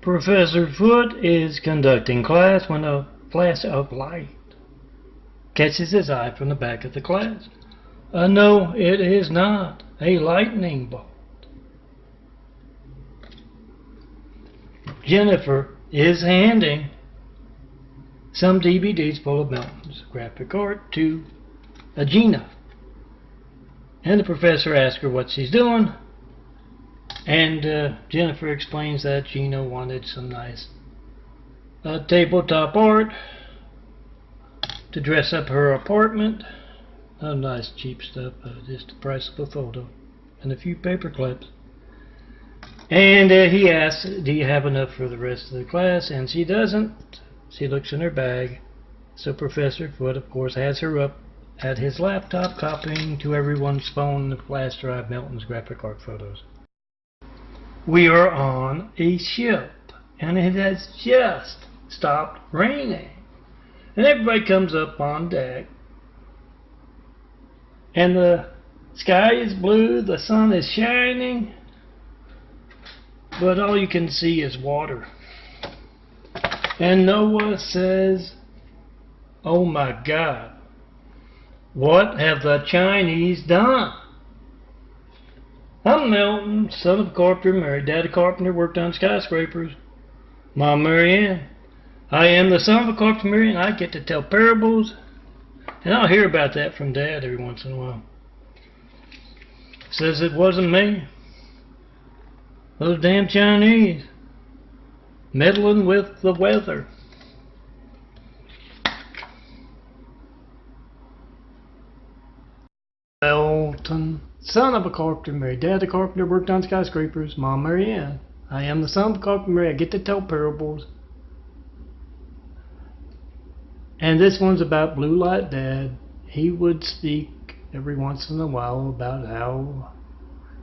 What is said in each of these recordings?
Professor Foote is conducting class when a flash of light catches his eye from the back of the class. No, it is not a lightning bolt. Jennifer is handing some DVDs full of Melton's graphic art to Gina. And the professor asks her what she's doing. And Jennifer explains that Gina wanted some nice tabletop art to dress up her apartment. Nice cheap stuff, just the price of a photo and a few paper clips. And he asks, do you have enough for the rest of the class? And she doesn't. She looks in her bag. So Professor Foote, of course, has her up at his laptop copying to everyone's phone the flash drive Melton's graphic art photos. We are on a ship, and it has just stopped raining. And everybody comes up on deck, and the sky is blue, the sun is shining, but all you can see is water. And Noah says, oh my God, what have the Chinese done? I'm Melton, son of a carpenter, married dad a carpenter, worked on skyscrapers. Mom Marianne. I am the son of a carpenter, Marianne, and I get to tell parables. And I'll hear about that from Dad every once in a while. Says it wasn't me. Those damn Chinese meddling with the weather. Melton, son of a carpenter, married dad a carpenter, worked on skyscrapers. Mom Marianne. I am the son of a carpenter, I get to tell parables. And this one's about Blue Light Dad. He would speak every once in a while about how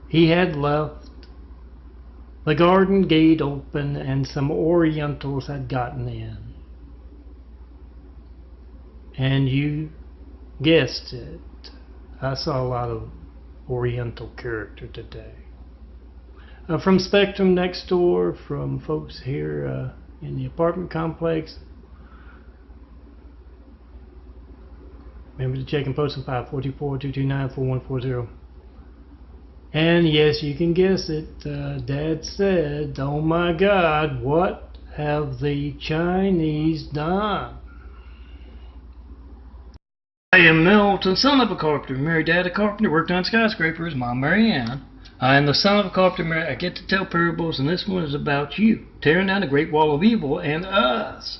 he had left the garden gate open and some Orientals had gotten in. And you guessed it. I saw a lot of Oriental character today. From Spectrum next door, from folks here in the apartment complex. Remember to check and post on 544-229-4140. And yes, you can guess it. Dad said, oh my God, what have the Chinese done? I am Melton, son of a carpenter, married dad a carpenter, worked on skyscrapers. Mom Marianne. I am the son of a carpenter, I get to tell parables, and this one is about you, tearing down the great wall of evil and us.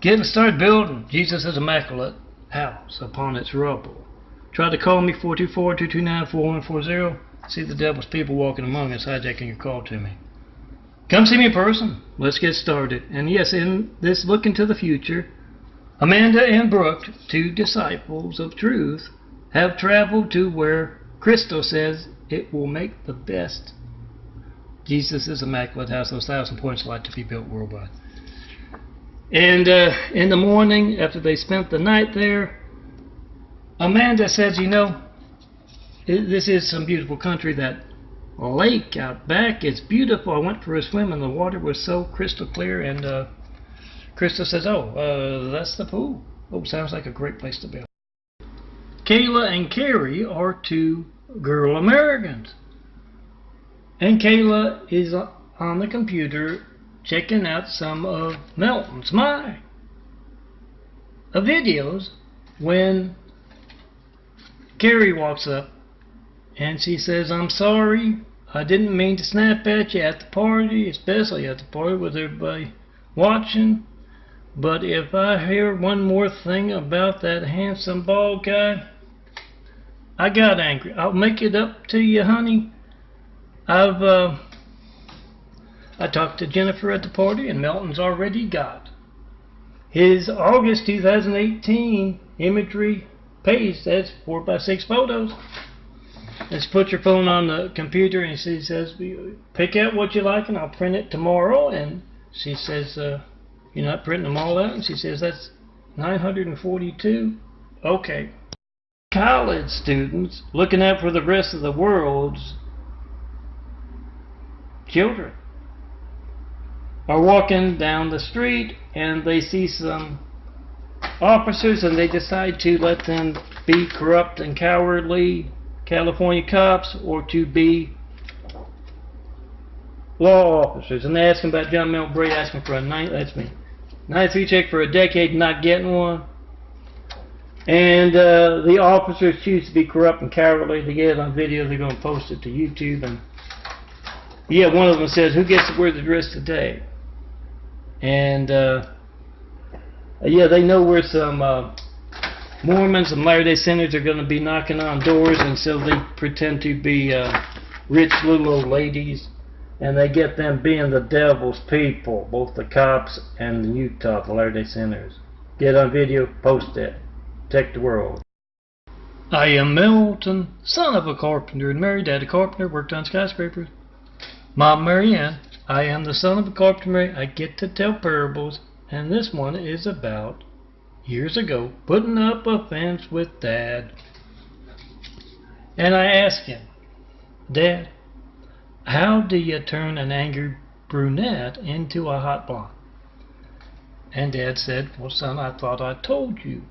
Getting started building Jesus' immaculate house upon its rubble. Try to call me 424-229-4140. See the devil's people walking among us, hijacking your call to me. Come see me in person. Let's get started. And yes, in this look into the future, Amanda and Brooke, two disciples of truth, have traveled to where Crystal says it will make the best Jesus' immaculate house, those 1,000 points of light to be built worldwide. And in the morning, after they spent the night there, Amanda says, you know, this is some beautiful country. That lake out back is beautiful. I went for a swim and the water was so crystal clear. And Crystal says, oh, that's the pool. Oh, sounds like a great place to build. Kayla and Carrie are two girl Americans. And Kayla is on the computer checking out some of Melton's videos when Carrie walks up and she says, I'm sorry, I didn't mean to snap at you at the party, especially at the party with everybody watching, but if I hear one more thing about that handsome bald guy, I got angry. I'll make it up to you, honey. I talked to Jennifer at the party, and Melton's already got his August 2018 imagery page. That's 4x6 photos. Just put your phone on the computer, and she says, pick out what you like, and I'll print it tomorrow. And she says, you're not printing them all out? And she says, that's 942. Okay. College students looking out for the rest of the world's children. are walking down the street and they see some officers and they decide to let them be corrupt and cowardly California cops or to be law officers. And they ask him about John Milton Brady, asking for a 93 check for a decade and not getting one. And the officers choose to be corrupt and cowardly. They get it on video. They're going to post it to YouTube. And yeah, one of them says, "Who gets to wear the dress today?" And yeah, they know where some Mormons and Latter-day Saints are going to be knocking on doors, and so they pretend to be rich little old ladies, and they get them being the devil's people, both the cops and the Utah, the Latter-day Saints. Get on video, post it. Protect the world. I am Milton, son of a carpenter and married. Daddy carpenter, worked on skyscrapers. Mom Marianne, I am the son of a carpenter. I get to tell parables, and this one is about years ago putting up a fence with Dad. And I asked him, "Dad, how do you turn an angry brunette into a hot blonde?" And Dad said, "Well, son, I thought I told you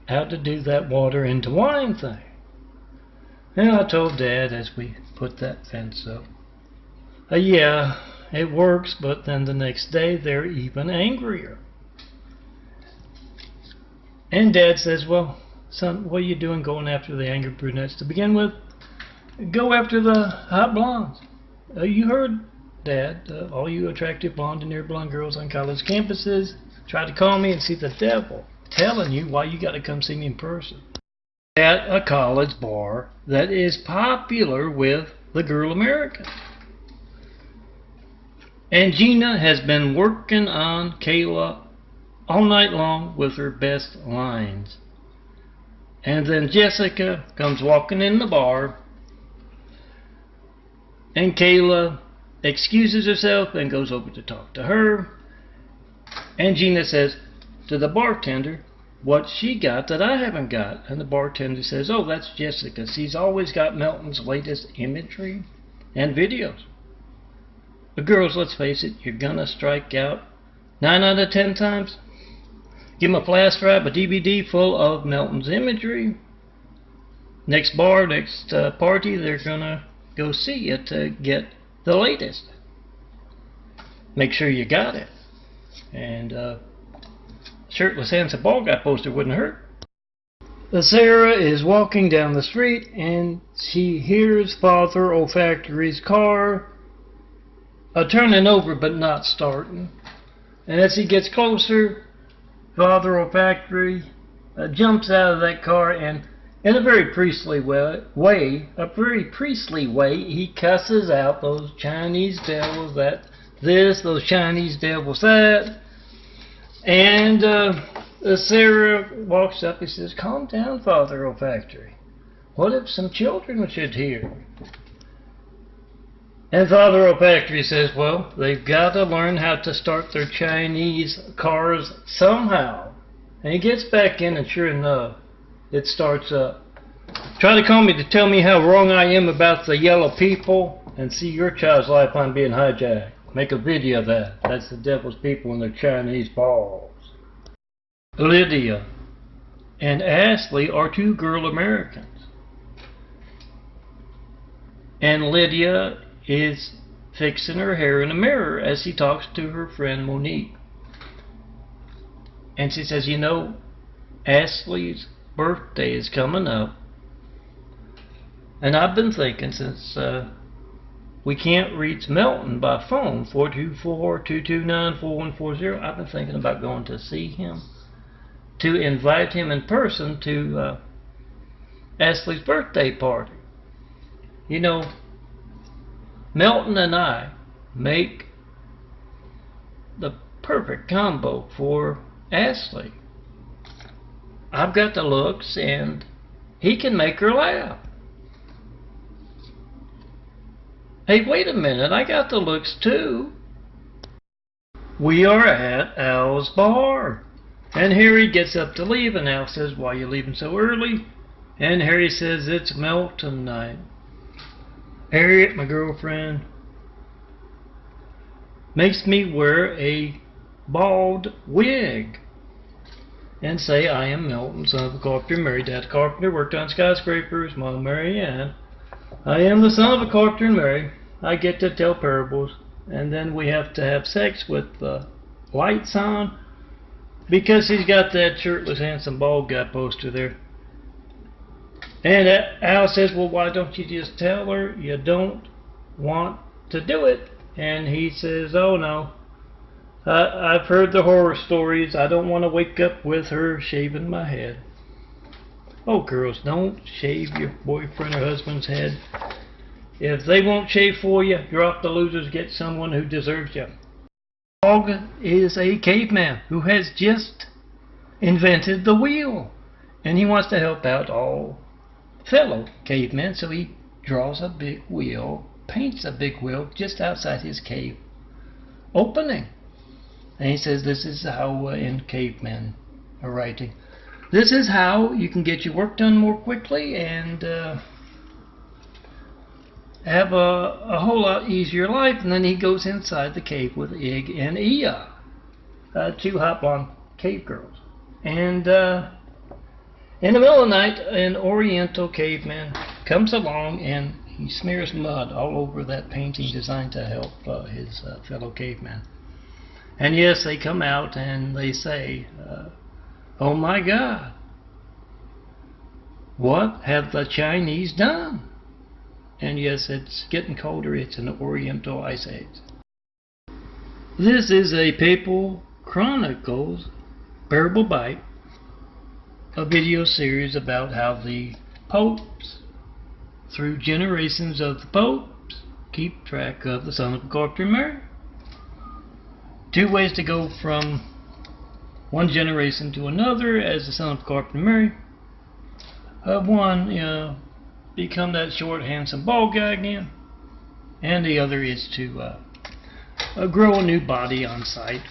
how to do that water into wine thing." And I told Dad as we put that fence up, yeah, it works, but then the next day they're even angrier. And Dad says, "Well, son, what are you doing going after the angry brunettes? To begin with, go after the hot blondes. You heard, Dad, all you attractive blonde and near blonde girls on college campuses try to call me and see the devil telling you why you got to come see me in person at a college bar that is popular with the girl American." And Gina has been working on Kayla all night long with her best lines. And then Jessica comes walking in the bar, and Kayla excuses herself and goes over to talk to her. And Gina says to the bartender, "What's she got that I haven't got?" And the bartender says, "Oh, that's Jessica. She's always got Melton's latest imagery and videos." But girls, let's face it, you're gonna strike out 9 out of 10 times. Give them a flash drive, a DVD full of Melton's imagery. Next bar, next party, they're gonna go see it to get the latest. Make sure you got it. And shirtless handsome ball guy poster wouldn't hurt. Sarah is walking down the street and she hears Father Olfactory's car turning over but not starting. And as he gets closer, Father Olfactory jumps out of that car and in a very priestly way, he cusses out those Chinese devils that this, those Chinese devils that. And Sarah walks up and says, "Calm down, Father Olfactory. What if some children should hear?" And Father Olfactory says, "Well, they've got to learn how to start their Chinese cars somehow." And he gets back in, and sure enough, it starts up. "Try to call me to tell me how wrong I am about the yellow people and see your child's lifeline being hijacked. Make a video of that. That's the devil's people and their Chinese balls." Lydia and Ashley are 2 girl Americans. And Lydia is fixing her hair in a mirror as she talks to her friend Monique. And she says, "You know, Ashley's birthday is coming up. And I've been thinking, since we can't reach Melton by phone, 424-229-4140, I've been thinking about going to see him, to invite him in person to Ashley's birthday party. You know, Melton and I make the perfect combo for Ashley. I've got the looks and he can make her laugh. Hey, wait a minute, I got the looks too." We are at Al's bar. And Harry gets up to leave, and Al says, "Why are you leaving so early?" And Harry says, "It's Melton night. Harriet, my girlfriend, makes me wear a bald wig and say, I am Milton, son of a carpenter, married dad carpenter, worked on skyscrapers, Mom Mary Ann. I am the son of a carpenter and married. I get to tell parables, and then we have to have sex with the lights on because he's got that shirtless, handsome, bald guy poster there. And Al says, well, why don't you just tell her you don't want to do it? And he says, oh no, I've heard the horror stories. I don't want to wake up with her shaving my head. Oh, girls, don't shave your boyfriend or husband's head. If they won't shave for you, drop the losers, get someone who deserves you. Dog is a caveman who has just invented the wheel, and he wants to help out all fellow cavemen, so he draws a big wheel, paints a big wheel just outside his cave opening. And he says this is how in cavemen are writing. This is how you can get your work done more quickly and have a whole lot easier life. And then he goes inside the cave with Ig and Ia, two hop-on cave girls. And in the middle of the night, an Oriental caveman comes along and he smears mud all over that painting designed to help his fellow caveman. And yes, they come out and they say, oh my God, what have the Chinese done? And yes, it's getting colder. It's an Oriental Ice Age. This is a Papal Chronicles Parable Bite, a video series about how the popes, through generations of the popes, keep track of the son of a carpenter Mary. Two ways to go from one generation to another as the son of carpenter Mary. One, become that short, handsome, bald guy again, and the other is to grow a new body on sight.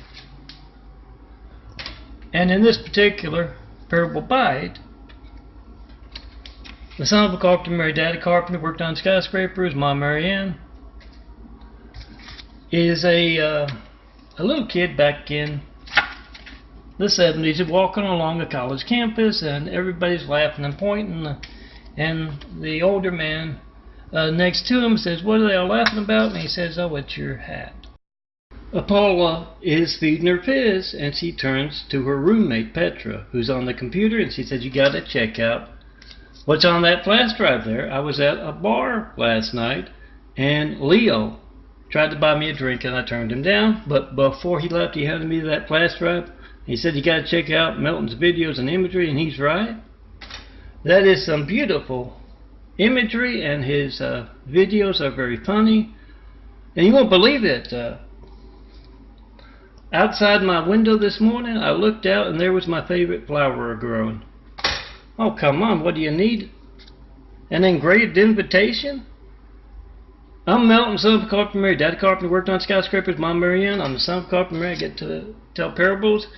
And in this particular parable bite, the son of a carpenter married daddy carpenter, worked on skyscrapers, Mom Mary Ann, is a little kid back in the 70s walking along a college campus, and everybody's laughing and pointing, and the older man next to him says, what are they all laughing about? And he says, oh, it's your hat. Paula is feeding her fizz, and she turns to her roommate Petra, who's on the computer, and she says, you gotta check out what's on that flash drive there. I was at a bar last night, and Leo tried to buy me a drink, and I turned him down, but before he left, he handed me that flash drive. He said, you gotta check out Milton's videos and imagery, and he's right. That is some beautiful imagery, and his videos are very funny. And you won't believe it. Outside my window this morning, I looked out, and there was my favorite flower growing. Oh, come on, what do you need? An engraved invitation? I'm Melton, son of a carpenter Mary. Daddy carpenter, worked on skyscrapers, Mom Mary Ann. I'm the son of a carpenter Mary. I get to tell parables.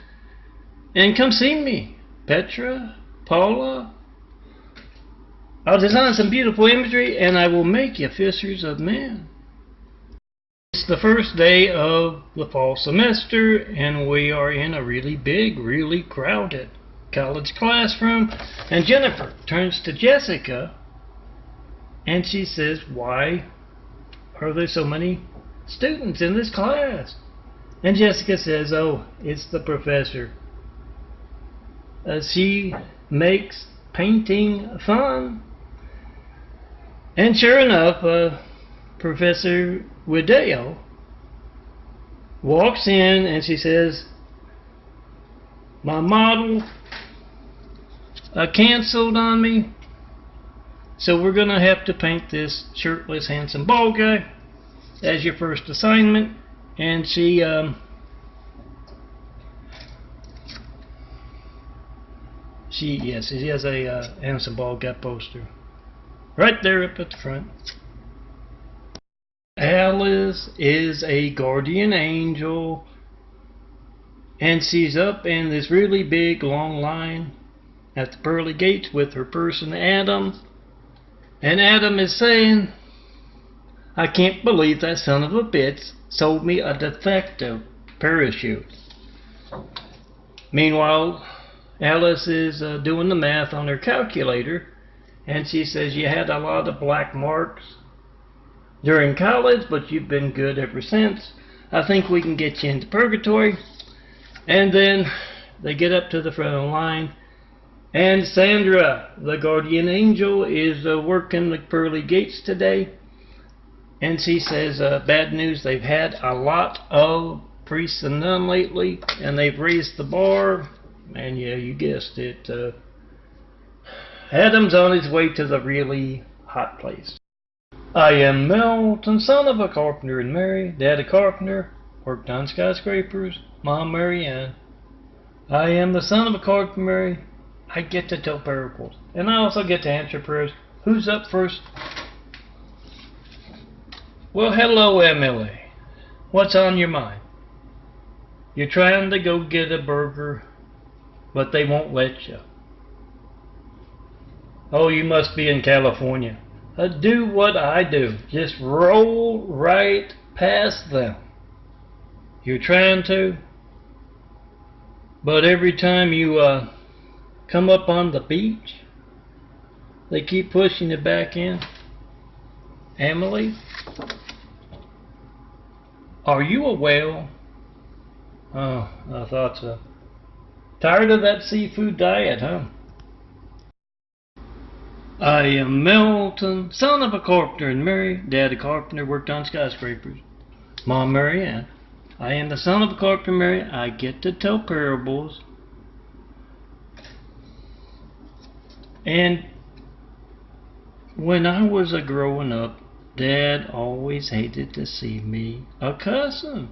And come see me. Petra, Paula. I'll design some beautiful imagery, and I will make you fishers of men. It's the first day of the fall semester, and we are in a really big, really crowded college classroom. And Jennifer turns to Jessica, and she says, why are there so many students in this class? And Jessica says, oh, it's the professor. She makes painting fun. And sure enough, Professor Wideo walks in, and she says, my model canceled on me, so we're gonna have to paint this shirtless, handsome, bald guy as your first assignment. And she has a handsome, bald guy poster right there up at the front. Alice is a guardian angel, and she's up in this really big long line at the pearly gates with her person Adam, and Adam is saying, I can't believe that son of a bitch sold me a defective parachute. Meanwhile, Alice is doing the math on her calculator, and she says, you had a lot of black marks during college, but you've been good ever since. I think we can get you into purgatory. And then they get up to the front of the line, and Sandra, the guardian angel, is working the pearly gates today. And she says, bad news, they've had a lot of priests and nuns lately, and they've raised the bar. And yeah, you guessed it, Adam's on his way to the really hot place. I am Melton, son of a carpenter and Mary. Daddy carpenter, worked on skyscrapers. Mom Mary Ann. I am the son of a carpenter and Mary. I get to tell parables. And I also get to answer prayers. Who's up first? Well, hello, Emily. What's on your mind? You're trying to go get a burger, but they won't let you. Oh, you must be in California. Do what I do. Just roll right past them. You're trying to, but every time you come up on the beach, they keep pushing you back in. Emily, are you a whale? Oh, I thought so. Tired of that seafood diet, huh? I am Melton, son of a carpenter and Mary. Daddy carpenter, worked on skyscrapers. Mom Mary Ann. I am the son of a carpenter and Mary. I get to tell parables. And when I was a growing up, Dad always hated to see me a cussing.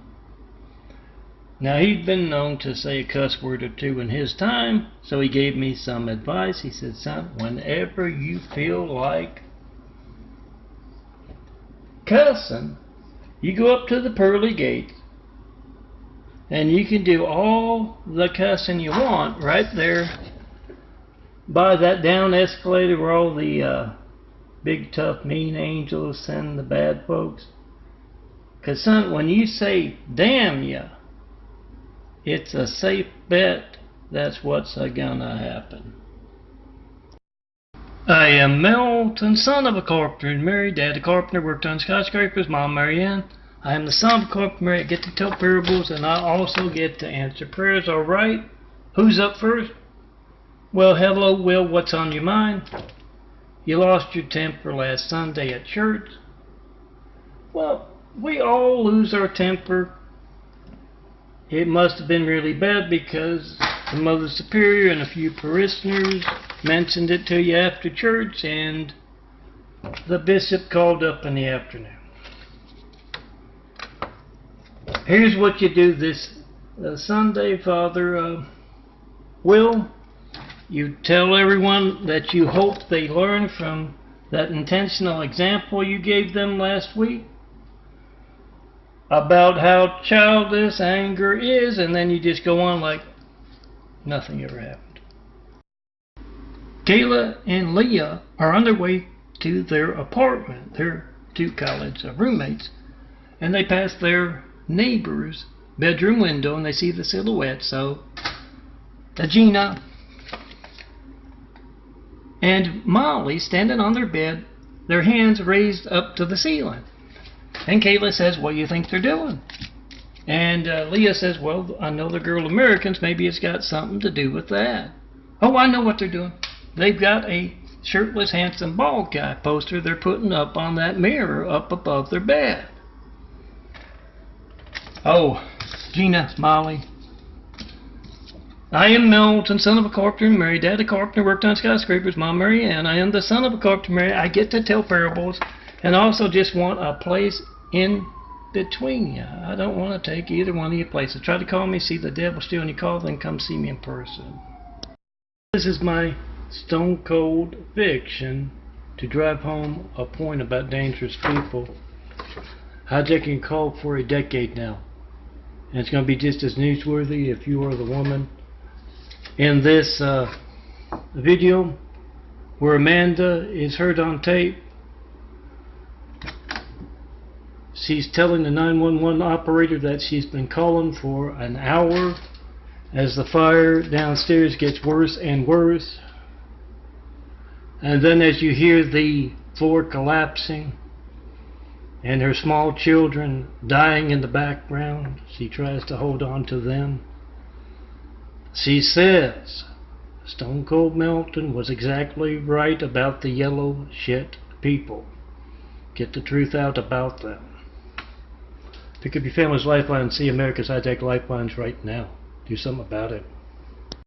Now, he'd been known to say a cuss word or two in his time, so he gave me some advice. He said, son, whenever you feel like cussing, you go up to the pearly gates, and you can do all the cussing you want right there by that down escalator where all the big, tough, mean angels send the bad folks. Because, son, when you say, damn ya, it's a safe bet that's what's gonna happen. I am Melton, son of a carpenter and Mary. Daddy carpenter, worked on skyscrapers. Mom Mary Ann. I am the son of a carpenter and Mary. I get to tell parables, and I also get to answer prayers. Alright, who's up first? Well, hello, Will, what's on your mind? You lost your temper last Sunday at church. Well, we all lose our temper. It must have been really bad because the Mother Superior and a few parishioners mentioned it to you after church, and the bishop called up in the afternoon. Here's what you do this Sunday, Father Will. You tell everyone that you hope they learn from that intentional example you gave them last week about how childish anger is, and then you just go on like nothing ever happened. Kayla and Leah are on their way to their apartment. They're two college roommates, and they pass their neighbor's bedroom window and they see the silhouette. So Gina and Molly standing on their bed, their hands raised up to the ceiling. And Kayla says, what do you think they're doing? And Leah says, well, I know they're girl Americans. Maybe it's got something to do with that. Oh, I know what they're doing. They've got a shirtless, handsome, bald guy poster they're putting up on that mirror up above their bed. Oh, Gina, Molly. I am Melton, son of a carpenter and Mary. Daddy carpenter, worked on skyscrapers. Mom Mary Ann. I am the son of a carpenter and Mary. I get to tell parables, and also just want a place in between you. I don't want to take either one of your places. Try to call me, see the devil steal your call, then come see me in person. This is my stone cold fiction to drive home a point about dangerous people. Hijacking called for a decade now, and it's going to be just as newsworthy if you are the woman in this video where Amanda is heard on tape She's telling the 911 operator that she's been calling for an hour as the fire downstairs gets worse and worse. And then as you hear the floor collapsing and her small children dying in the background, she tries to hold on to them. She says Stone Cold Melton was exactly right about the yellow shit people. Get the truth out about them. Pick up your family's lifeline and see America's hijacked lifelines right now. Do something about it.